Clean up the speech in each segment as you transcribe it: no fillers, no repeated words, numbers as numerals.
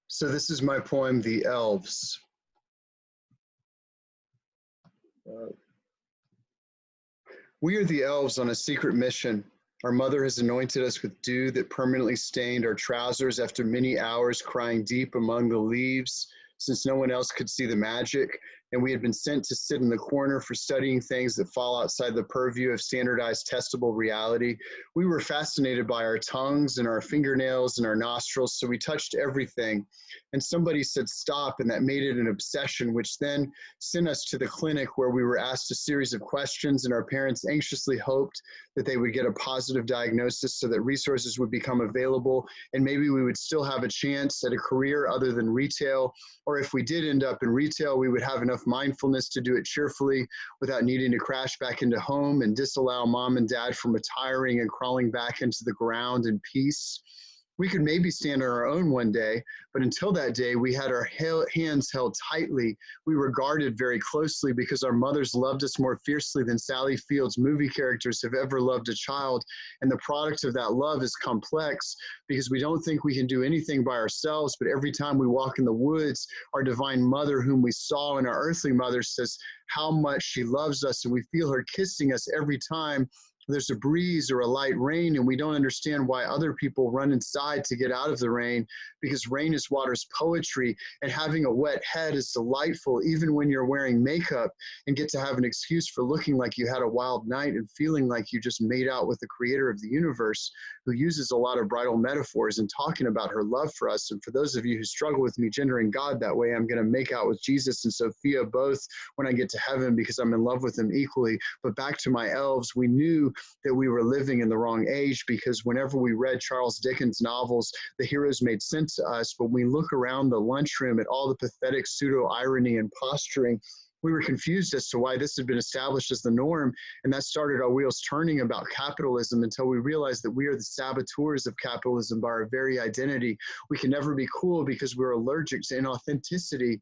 So this is my poem, The Elves. We are the elves on a secret mission. Our mother has anointed us with dew that permanently stained our trousers after many hours crying deep among the leaves, since no one else could see the magic, and we had been sent to sit in the corner for studying things that fall outside the purview of standardized testable reality. We were fascinated by our tongues and our fingernails and our nostrils, so we touched everything. And somebody said stop, and that made it an obsession, which then sent us to the clinic where we were asked a series of questions, and our parents anxiously hoped that they would get a positive diagnosis so that resources would become available, and maybe we would still have a chance at a career other than retail. Or if we did end up in retail, we would have enough mindfulness to do it cheerfully without needing to crash back into home and disallow mom and dad from retiring and crawling back into the ground in peace. We could maybe stand on our own one day, but until that day, we had our hands held tightly. We were guarded very closely because our mothers loved us more fiercely than Sally Field's movie characters have ever loved a child. And the product of that love is complex because we don't think we can do anything by ourselves, but every time we walk in the woods, our divine mother, whom we saw in our earthly mother, says how much she loves us, and we feel her kissing us every time there's a breeze or a light rain, and we don't understand why other people run inside to get out of the rain, because rain is water's poetry, and having a wet head is delightful even when you're wearing makeup and get to have an excuse for looking like you had a wild night and feeling like you just made out with the creator of the universe, who uses a lot of bridal metaphors and talking about her love for us. And for those of you who struggle with me gendering God that way, I'm going to make out with Jesus and Sophia both when I get to heaven because I'm in love with them equally. But back to my elves, we knew that we were living in the wrong age, because whenever we read Charles Dickens novels, the heroes made sense to us. But when we look around the lunchroom at all the pathetic pseudo-irony and posturing, we were confused as to why this had been established as the norm, and that started our wheels turning about capitalism until we realized that we are the saboteurs of capitalism by our very identity. We can never be cool because we're allergic to inauthenticity.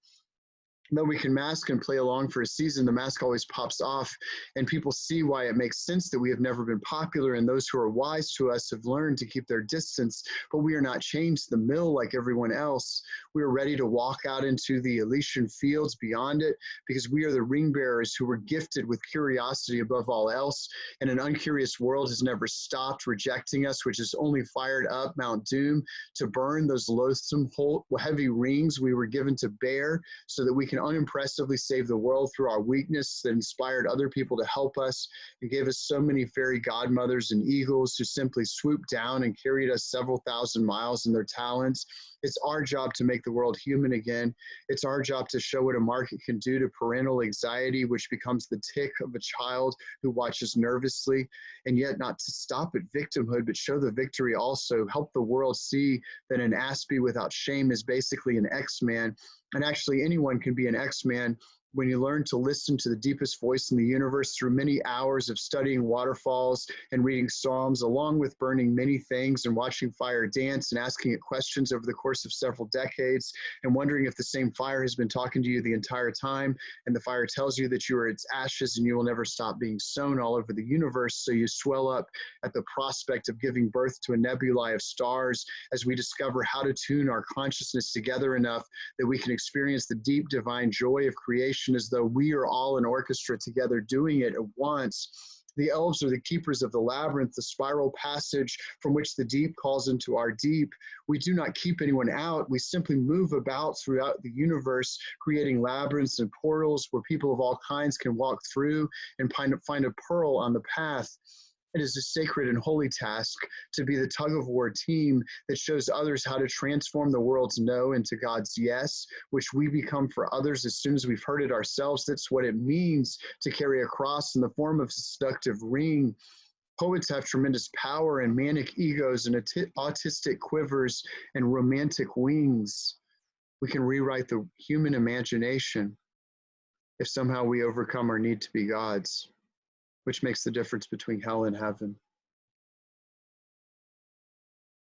Though we can mask and play along for a season, the mask always pops off, and people see why it makes sense that we have never been popular, and those who are wise to us have learned to keep their distance, but we are not chained to the mill like everyone else. We are ready to walk out into the Elysian fields beyond it, because we are the ring bearers who were gifted with curiosity above all else, and an uncurious world has never stopped rejecting us, which has only fired up Mount Doom to burn those loathsome heavy rings we were given to bear, so that we can unimpressively save the world through our weakness that inspired other people to help us and gave us so many fairy godmothers and eagles who simply swooped down and carried us several thousand miles in their talons. It's our job to make the world human again. It's our job to show what a market can do to parental anxiety, which becomes the tick of a child who watches nervously, and yet not to stop at victimhood, but show the victory also. Help the world see that an Aspie without shame is basically an X-Man. And actually, anyone can be an X-Man when you learn to listen to the deepest voice in the universe through many hours of studying waterfalls and reading Psalms, along with burning many things and watching fire dance and asking it questions over the course of several decades and wondering if the same fire has been talking to you the entire time, and the fire tells you that you are its ashes and you will never stop being sown all over the universe, so you swell up at the prospect of giving birth to a nebulae of stars as we discover how to tune our consciousness together enough that we can experience the deep divine joy of creation as though we are all an orchestra together doing it at once. The elves are the keepers of the labyrinth, the spiral passage from which the deep calls into our deep. We do not keep anyone out. We simply move about throughout the universe, creating labyrinths and portals where people of all kinds can walk through and find a pearl on the path. It is a sacred and holy task to be the tug-of-war team that shows others how to transform the world's no into God's yes, which we become for others as soon as we've heard it ourselves. That's what it means to carry a cross in the form of a seductive ring. Poets have tremendous power and manic egos and autistic quivers and romantic wings. We can rewrite the human imagination if somehow we overcome our need to be gods, which makes the difference between hell and heaven.